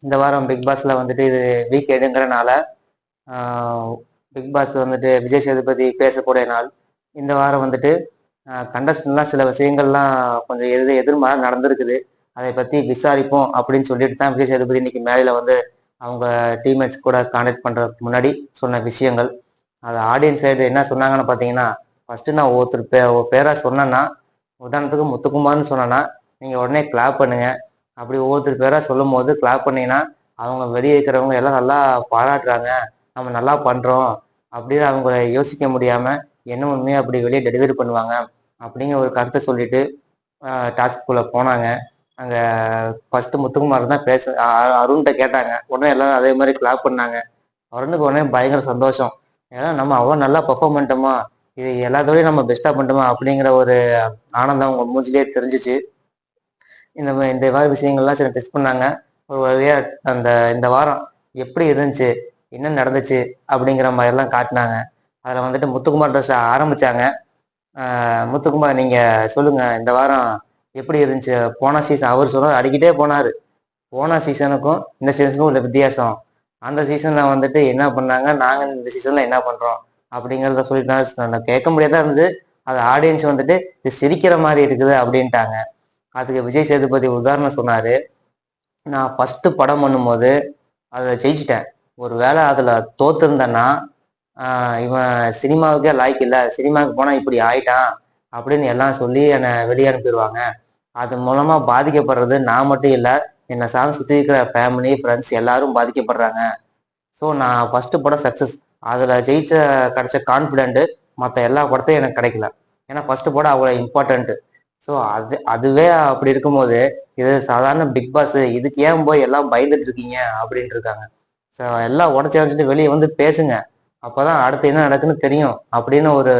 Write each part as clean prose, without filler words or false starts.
இந்த வாரம் பிக் பாஸ்ல வந்துட்டு இது வீக் எடுங்கிறனால பிக் பாஸ் வந்துட்டு விஜய் சேதுபதி பேசக்கூடிய நாள். இந்த வாரம் வந்துட்டு கண்டஸ்டன்ட்லாம் சில விஷயங்கள்லாம் கொஞ்சம் எதிர்மாறா நடந்திருக்குது. அதை பத்தி விசாரிப்போம் அப்படின்னு சொல்லிட்டு தான் விஜய் சேதுபதி இன்னைக்கு மேடையில வந்து அவங்க டீம்மேட்ஸ் கூட கான்டாக்ட் பண்றதுக்கு முன்னாடி சொன்ன விஷயங்கள். அது ஆடியன்ஸ் சைடு என்ன சொன்னாங்கன்னு பார்த்தீங்கன்னா, ஃபர்ஸ்ட் நான் ஒரு பேரா சொன்னேன்னா, உதாரணத்துக்கு முத்துக்குமார்னு சொன்னேன்னா, நீங்க உடனே கிளாப் பண்ணுங்க. அப்படி ஒவ்வொருத்தர் பேரா சொல்லும் போது கிளாப் பண்ணீங்கன்னா, அவங்க வெளியே இருக்கிறவங்க எல்லாம் நல்லா பாராட்டுறாங்க. நம்ம நல்லா பண்றோம் அப்படின்னு அவங்க யோசிக்க முடியாம, என்ன உண்மையோ அப்படி வெளியே டெலிவரி பண்ணுவாங்க. அப்படிங்கிற ஒரு கருத்தை சொல்லிட்டு டாஸ்க்குள்ள போனாங்க. அங்க ஃபர்ஸ்ட் முத்துக்குமார் தான் அருண்கிட்ட கேட்டாங்க. உடனே எல்லாரும் அதே மாதிரி கிளாப் பண்ணாங்க. அருணுக்கு உடனே பயங்கர சந்தோஷம். ஏன்னா நம்ம அவ்வளோ நல்லா பெர்ஃபார்ம் பண்ணிட்டோமா, இது எல்லாத்தோடயும் நம்ம பெஸ்ட்டாக பண்ணிட்டோமா அப்படிங்கிற ஒரு ஆனந்தம் அவங்க மூஞ்சிலே தெரிஞ்சிச்சு. இந்த மாதிரி விஷயங்கள்லாம் சில டெஸ்ட் பண்ணாங்க. ஒரு வழியா இந்த வாரம் எப்படி இருந்துச்சு, என்ன நடந்துச்சு அப்படிங்கிற மாதிரிலாம் காட்டினாங்க. அதில் வந்துட்டு முத்துக்குமார் ட்ரெஸ் ஆரம்பிச்சாங்க. முத்துக்குமார் நீங்க சொல்லுங்க, இந்த வாரம் எப்படி இருந்துச்சு? போன சீசன் அவர் சொன்னார், அடிக்கிட்டே போனாரு. போன சீசனுக்கும் இந்த சீசனுக்கும் உள்ள வித்தியாசம், அந்த சீசன்ல வந்துட்டு என்ன பண்ணாங்க, நாங்க இந்த சீசன்ல என்ன பண்றோம் அப்படிங்கிறத சொல்லிட்டு கேட்க முடியாதா இருந்தது. அது ஆடியன்ஸ் வந்துட்டு இது சிரிக்கிற மாதிரி இருக்குது அப்படின்ட்டாங்க. அதுக்கு விஜய் சேதுபதி உதாரணம் சொன்னாரு. நான் ஃபர்ஸ்ட் படம் பண்ணும்போது அதை ஜெயிச்சிட்டேன். ஒரு வேளை அதுல தோத்துருந்தேன்னா இவன் சினிமாவுக்கே லாய்க்கு இல்லை, சினிமாவுக்கு போனா இப்படி ஆயிட்டான் அப்படின்னு எல்லாம் சொல்லி என்னை வெளியே அனுப்பிடுவாங்க. அது மூலமா பாதிக்கப்படுறது நான் மட்டும் இல்லை, என்னை சார்ந்து சுற்றி இருக்கிற ஃபேமிலி ஃப்ரெண்ட்ஸ் எல்லாரும் பாதிக்கப்படுறாங்க. ஸோ நான் ஃபர்ஸ்ட் படம் சக்ஸஸ், அதில் கிடைச்ச கான்ஃபிடென்ட்டு மற்ற எல்லா படத்தையும் எனக்கு கிடைக்கல. ஏன்னா ஃபர்ஸ்ட் படம் அவ்வளோ இம்பார்ட்டன்ட்டு. ஸோ அதுவே அப்படி இருக்கும்போது இது சாதாரண பிக் பாஸ், இதுக்கு ஏன் போய் எல்லாம் பயந்துட்டு இருக்கீங்க அப்படின்ட்டு இருக்காங்க. ஸோ எல்லாம் உடச்சி அடைச்சிட்டு வெளியே வந்து பேசுங்க, அப்போதான் அடுத்து என்ன நடக்குன்னு தெரியும் அப்படின்னு ஒரு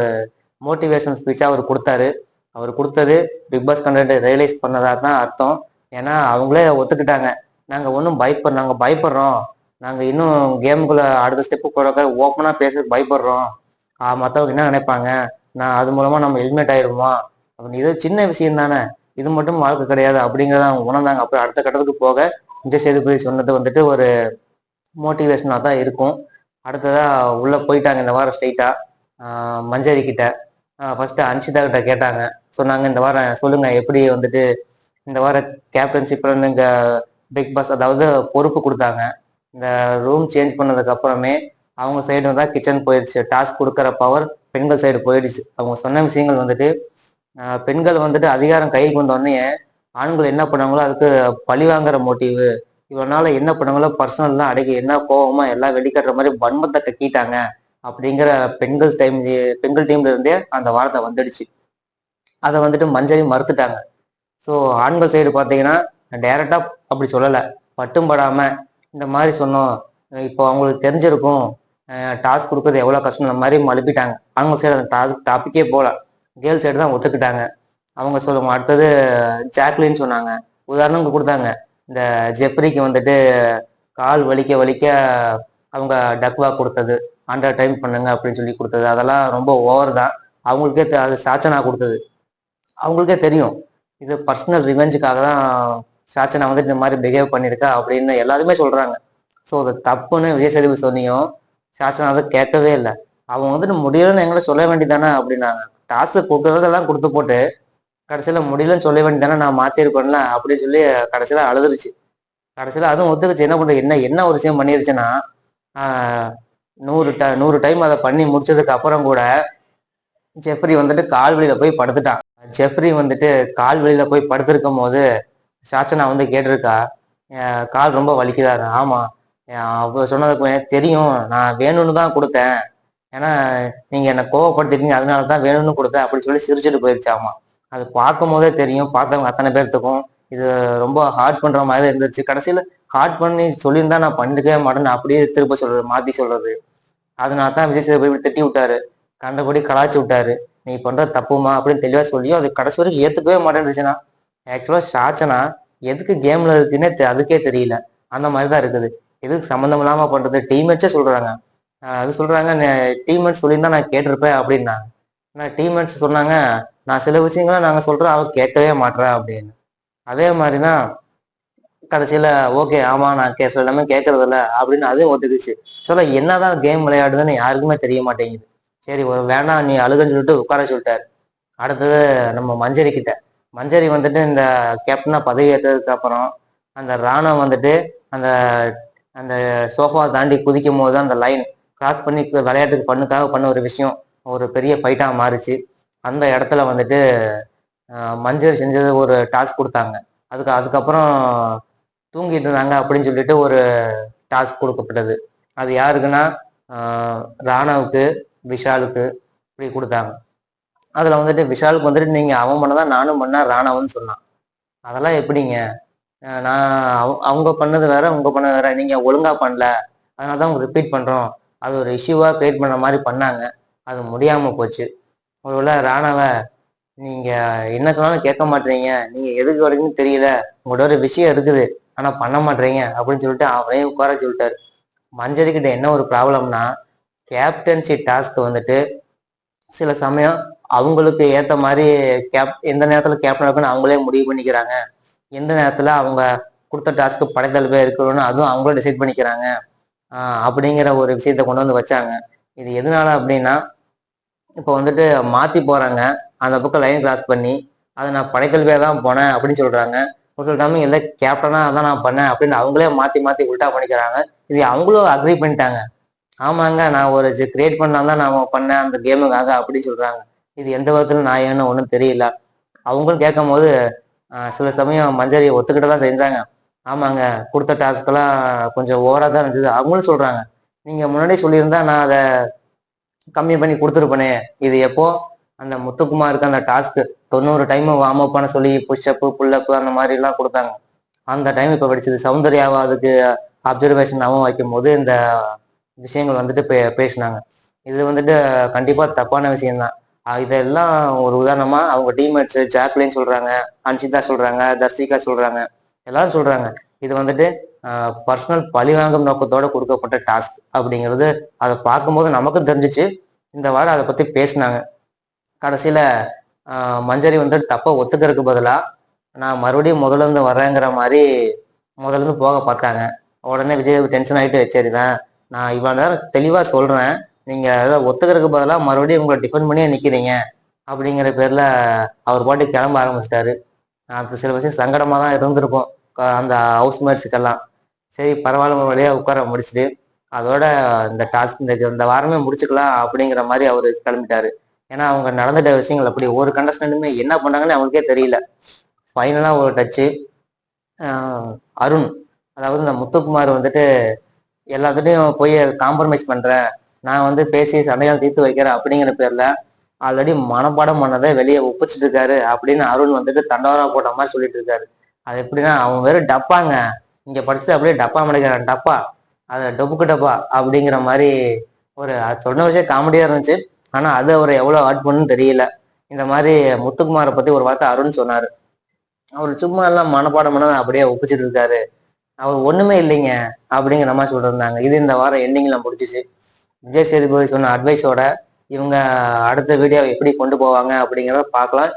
மோட்டிவேஷன் ஸ்பீச்சா அவர் கொடுத்தாரு. அவர் கொடுத்தது பிக் பாஸ் கண்டென்ட் ரியலைஸ் பண்ணதா தான் அர்த்தம். ஏன்னா அவங்களே ஒத்துக்கிட்டாங்க, நாங்கள் பயப்படுறோம், நாங்கள் இன்னும் கேமுக்குள்ள அடுத்த ஸ்டெப்பு போறக்க ஓப்பனாக பேச பயப்படுறோம், மற்றவங்க என்ன நினைப்பாங்க, நான் அது மூலமா நம்ம ஹெல்மெட் ஆயிடுவோமா அப்படின்னு. இது சின்ன விஷயம் தானே, இது மட்டும் வாழ்க்கை கிடையாது அப்படிங்கிறத அவங்க உணர்ந்தாங்க. அப்புறம் அடுத்த கட்டத்துக்கு போக விஜய் சேதுபதி சொன்னது வந்துட்டு ஒரு மோட்டிவேஷனாக தான் இருக்கும். அடுத்ததா உள்ள போயிட்டாங்க இந்த வாரம் ஸ்ட்ரைட்டா மஞ்சரி கிட்ட. ஃபர்ஸ்ட் அன்ஷிதா கிட்ட கேட்டாங்க. சொன்னாங்க, இந்த வாரம் சொல்லுங்க எப்படி வந்துட்டு இந்த வாரம் கேப்டன்ஷிப் இங்க பிக் பாஸ் அதாவது பொறுப்பு கொடுத்தாங்க. இந்த ரூம் சேஞ்ச் பண்ணதுக்கு அப்புறமே அவங்க சைடு தான் கிச்சன் போயிடுச்சு. டாஸ்க் கொடுக்குற பவர் பெண்கள் சைடு போயிடுச்சு. அவங்க சொன்ன விஷயங்கள் வந்துட்டு பெண்கள் வந்துட்டு அதிகாரம் கைக்கு வந்தோடனே ஆண்கள் என்ன பண்ணாங்களோ அதுக்கு பழி வாங்குற மோட்டிவ், இவனால என்ன பண்ணாங்களோ பர்சனல்லாம் அடக்கி என்ன கோவமா எல்லாம் வெளிக்கட்டுற மாதிரி வன்மத்தை கக்கிட்டாங்க அப்படிங்கிற பெண்கள் டீம்ல இருந்தே அந்த வார்த்தை வந்துடுச்சு. அதை வந்துட்டு மஞ்சரி மறுத்துட்டாங்க. ஸோ ஆண்கள் சைடு பார்த்தீங்கன்னா டைரக்டா அப்படி சொல்லலை, பட்டும் படாம இந்த மாதிரி சொன்னோம், இப்போ அவங்களுக்கு தெரிஞ்சிருக்கும் டாஸ்க் கொடுக்கறது எவ்வளோ கஷ்டம், இந்த மாதிரி மழுப்பிட்டாங்க. ஆண்கள் சைடு அந்த டாபிக்கே போல, கேர்ள் சைடு தான் ஒத்துக்கிட்டாங்க. அவங்க சொல்லுவாங்க. அடுத்தது ஜாக்லின்னு சொன்னாங்க, உதாரணம் கொடுத்தாங்க. இந்த ஜெப்ரிக்கு வந்துட்டு கால் வலிக்க வலிக்க அவங்க டக்வா கொடுத்தது, 100 டைம் பண்ணுங்க அப்படின்னு சொல்லி கொடுத்தது, அதெல்லாம் ரொம்ப ஓவர் தான். அவங்களுக்கே அது சாச்சனா கொடுத்தது, அவங்களுக்கே தெரியும் இது பர்சனல் ரிவெஞ்சுக்காக தான் சாச்சனா வந்துட்டு இந்த மாதிரி பிஹேவ் பண்ணியிருக்கா அப்படின்னு எல்லாருமே சொல்றாங்க. ஸோ அது தப்புன்னு விஜய் சேதுபதி சொன்னியும் சாச்சனா அதை கேட்கவே இல்லை. அவங்க வந்துட்டு முடியலன்னு எங்களை சொல்ல வேண்டியதானே அப்படின்னாங்க. டாஸ்க் கொடுக்குறதெல்லாம் கொடுத்து போட்டு கடைசியில முடியலன்னு சொல்ல வேண்டியதானே, நான் மாத்திருப்பேன்ல அப்படின்னு சொல்லி கடைசியில அழுதுருச்சு. கடைசியில அதுவும் ஒத்துக்குச்சு. என்ன பண்றது, என்ன என்ன ஒரு விஷயம் பண்ணிருச்சுன்னா, 100 டைம் அதை பண்ணி முடிச்சதுக்கு அப்புறம் கூட ஜெஃப்ரி வந்துட்டு கால்வெளியில போய் படுத்துட்டான். ஜெஃப்ரி வந்துட்டு கால்வெளியில போய் படுத்திருக்கும் போது சாச்சனா வந்து கேட்டிருக்கா, கால் ரொம்ப வலிக்குதாரு. ஆமா, அவ சொன்னதுக்கு எனக்கு தெரியும், நான் வேணும்னு தான் கொடுத்தேன், ஏன்னா நீங்க என்னை கோவப்படுத்திட்டீங்க அதனால தான் வேணும்னு கொடுத்தேன் அப்படின்னு சொல்லி சிரிச்சுட்டு போயிடுச்சாமா. அது பார்க்கும் போதே தெரியும் பார்த்தவங்க அத்தனை பேர்த்துக்கும் இது ரொம்ப ஹார்ட் பண்ற மாதிரி தான் இருந்துச்சு. கடைசியில ஹார்ட் பண்ணி சொல்லியிருந்தா நான் பண்ணிருக்கவே மாட்டேன்னு அப்படியே திரும்ப சொல்றது, மாத்தி சொல்றது. அதனால தான் விஜய் சேதுபதி திட்டி விட்டாரு, கண்டபடி கலாய்ச்சி விட்டாரு, நீ பண்ற தப்புமா அப்படின்னு தெளிவா சொல்லியும் அது கடைசி வரைக்கும் ஏத்துக்கவே மாட்டேன்னுச்சுன்னா. ஆக்சுவலா சாச்சனா எதுக்கு கேம்ல இருக்குன்னே அதுக்கே தெரியல. அந்த மாதிரிதான் இருக்குது. எதுக்கு சம்மந்தம் இல்லாம பண்றது, டீம்மேட்ஸே சொல்றாங்க. அது சொல்றாங்க, டீம்மேட்ஸ் சொல்லியிருந்தா நான் கேட்டிருப்பேன் அப்படின்னாங்க. ஆனால் டீம்மேட்ஸ் சொன்னாங்க, நான் சில விஷயங்களை நாங்க சொல்றோம் அவ கேட்கவே மாட்றா அப்படின்னு. அதே மாதிரிதான் கடைசியில ஓகே ஆமா நான் எல்லாமே கேட்கறது இல்ல அப்படின்னு அதையும் ஒத்துக்குச்சு. சொல்ல என்னதான் கேம் விளையாடுதுன்னு யாருக்குமே தெரிய மாட்டேங்குது. சரி ஒரு வேணாம் நீ அழுகுன்னு சொல்லிட்டு உட்கார சொல்லிட்டாரு. அடுத்தது நம்ம மஞ்சரி கிட்ட. மஞ்சரி வந்துட்டு இந்த கேப்டனா பதவி ஏற்றதுக்கு அப்புறம் அந்த ராணுவம் வந்துட்டு அந்த அந்த சோஃபா தாண்டி குதிக்கும் போது அந்த லைன் கிராஸ் பண்ணி விளையாட்டுக்கு பண்ணுக்காக பண்ண ஒரு விஷயம் ஒரு பெரிய ஃபைட்டா மாறுச்சு. அந்த இடத்துல வந்துட்டு மஞ்சள் செஞ்சது ஒரு டாஸ்க் கொடுத்தாங்க. அதுக்கப்புறம் தூங்கிட்டு இருந்தாங்க அப்படின்னு சொல்லிட்டு ஒரு டாஸ்க் கொடுக்கப்பட்டது. அது யாருக்குன்னா ராணாவுக்கு, விஷாலுக்கு இப்படி கொடுத்தாங்க. அதுல வந்துட்டு விஷாலுக்கு வந்துட்டு நீங்க அவன் பண்ணதான் நானும் பண்ண ராணாவுன்னு சொன்னான். அதெல்லாம் எப்படிங்க? நான் அவங்க பண்ணது வேற, உங்க பண்ணது வேற. நீங்க ஒழுங்கா பண்ணல. அதனாலதான் அவங்க ரிப்பீட் பண்றோம். அது ஒரு இஷ்யூவா கிரியேட் பண்ண மாதிரி பண்ணாங்க. அது முடியாம போச்சு. ஒருவேளை ராணாவ நீங்க என்ன சொன்னாலும் கேட்க மாட்டீங்க. நீங்க எதுக்கு வரைக்கும் தெரியல. உங்களோட ஒரு விஷயம் இருக்குது. ஆனா பண்ண மாட்டீங்க அப்படின்னு சொல்லிட்டு அவரையும் உட்கார சொல்லிட்டாரு. மஞ்சரி கிட்ட என்ன ஒரு ப்ராப்ளம்னா கேப்டன்சி டாஸ்க் வந்துட்டு சில சமயம் அவங்களுக்கு ஏத்த மாதிரி எந்த நேரத்துல கேப்டன் இருக்குன்னு அவங்களே முடிவு பண்ணிக்கிறாங்க. எந்த நேரத்துல அவங்க கொடுத்த டாஸ்க்கு படைத்தலைப்பா இருக்கணும்னு அதுவும் அவங்களும் டிசைட் பண்ணிக்கிறாங்க. அப்படிங்கிற ஒரு விஷயத்த கொண்டு வந்து வச்சாங்க. இது எதனால அப்படின்னா இப்போ வந்துட்டு மாத்தி போறாங்க. அந்த பக்கம் லைன் கிராஸ் பண்ணி அதை நான் படைக்கல்வியா தான் போனேன் அப்படின்னு சொல்றாங்க. ஒரு சில டைம் இல்லை கேப்டனா அதான் நான் பண்ணேன் அப்படின்னு அவங்களே மாத்தி மாத்தி உல்டா பண்ணிக்கிறாங்க. இது அவங்களும் அக்ரி பண்ணிட்டாங்க. ஆமாங்க நான் ஒரு கிரியேட் பண்ணலாம் தான் நான் பண்ணேன் அந்த கேமுக்காக அப்படின்னு சொல்றாங்க. இது எந்த விதத்துல நான் ஏன்னு ஒன்றும் தெரியல. அவங்களும் கேட்கும் போது சில சமயம் மஞ்சரி ஒத்துக்கிட்ட தான் செஞ்சாங்க. ஆமாங்க கொடுத்த டாஸ்க்கெல்லாம் கொஞ்சம் ஓவரா தான் இருந்தது அவங்களும் சொல்றாங்க. நீங்க முன்னாடியே சொல்லியிருந்தா நான் அதை கம்மி பண்ணி கொடுத்துருப்பனே. இது எப்போ அந்த முத்துக்குமாருக்கு அந்த டாஸ்க் 90 டைம் வார்ம் அப் பண்ண சொல்லி புஷ்அப் புல்லப் அந்த மாதிரி எல்லாம் கொடுத்தாங்க. அந்த டைம் இப்ப படிச்சது சௌந்தர்யாவை அதுக்கு அப்சர்வேஷனாகவும் வைக்கும் போது இந்த விஷயங்கள் வந்துட்டு பேசினாங்க. இது வந்துட்டு கண்டிப்பா தப்பான விஷயம்தான். இதெல்லாம் ஒரு உதாரணமா அவங்க டீம்மேட்ஸ் ஜாக்லின் சொல்றாங்க, அன்சிதா சொல்றாங்க, தர்சிகா சொல்றாங்க, எல்லாரும் சொல்றாங்க. இது வந்துட்டு பர்சனல் பழிவாங்கும் நோக்கத்தோட கொடுக்கப்பட்ட டாஸ்க் அப்படிங்கிறது அதை பார்க்கும்போது நமக்கும் தெரிஞ்சிச்சு. இந்த வாரம் அதை பத்தி பேசினாங்க. கடைசியில மஞ்சரி வந்துட்டு தப்ப ஒத்துக்கிறதுக்கு பதிலா நான் மறுபடியும் முதல்ல இருந்து வர்றேங்கிற மாதிரி முதல்ல இருந்து போக பார்த்தாங்க. உடனே விஜய் டென்ஷன் ஆகிட்டு சரிதான் நான் இவ்வளவு நேரம் தெளிவா சொல்றேன். நீங்க அதை ஒத்துக்கிறதுக்கு பதிலாக மறுபடியும் உங்களை டிஃபெண்ட் பண்ணியே நிக்கிறீங்க அப்படிங்கிற பேர்ல அவர் பாட்டு கிளம்ப ஆரம்பிச்சிட்டாரு. அது சில விஷயம் சங்கடமா தான் இருந்திருக்கும் அந்த ஹவுஸ் மேட்ஸுக்கெல்லாம். சரி பரவாயில்ல ஒரு வழியா உட்கார முடிச்சுட்டு அதோட இந்த டாஸ்க் இந்த வாரமே முடிச்சுக்கலாம் அப்படிங்கிற மாதிரி அவரு கிளம்பிட்டாரு. ஏன்னா அவங்க நடந்துட்ட விஷயங்கள் அப்படி ஒரு கண்டஸ்டன்ட்டுமே என்ன பண்ணாங்கன்னு அவங்களுக்கே தெரியல. ஃபைனலா ஒரு டச்சு அருண், அதாவது இந்த முத்துக்குமார் வந்துட்டு எல்லாத்துட்டையும் போய் காம்ப்ரமைஸ் பண்றேன், நான் வந்து பேசி சண்டையால் தீர்த்து வைக்கிறேன் அப்படிங்கிற பேர்ல ஆல்ரெடி மனப்பாடம் பண்ணதை வெளியே ஒப்பிச்சுட்டு இருக்காரு அப்படின்னு அருண் வந்துட்டு தண்டோரா போட்ட மாதிரி சொல்லிட்டு இருக்காரு. அது எப்படின்னா அவன் வெறும் டப்பாங்க, இங்க படிச்சுட்டு அப்படியே டப்பா மடைக்கிறான் டப்பா, அதை டொப்புக்கு டப்பா அப்படிங்கிற மாதிரி ஒரு சொன்ன விஷயம் காமெடியா இருந்துச்சு. ஆனா அது அவர் எவ்வளவு ஆட் பண்ணுன்னு தெரியல. இந்த மாதிரி முத்துக்குமாரை பத்தி ஒரு வார்த்தை அருண் சொன்னாரு. அவர் சும்மா எல்லாம் மனப்பாடம் பண்ணதை அப்படியே ஒப்பிச்சுட்டு இருக்காரு, அவர் ஒண்ணுமே இல்லைங்க அப்படிங்கிற மாதிரி சொல்லிட்டு இருந்தாங்க. இது இந்த வாரம் எண்டிங்ல முடிச்சிச்சு. விஜய் சேதுபதி சொன்ன அட்வைஸோட இவங்க அடுத்த வீடியோ எப்படி கொண்டு போவாங்க அப்படிங்கிறத பார்க்கலாம்.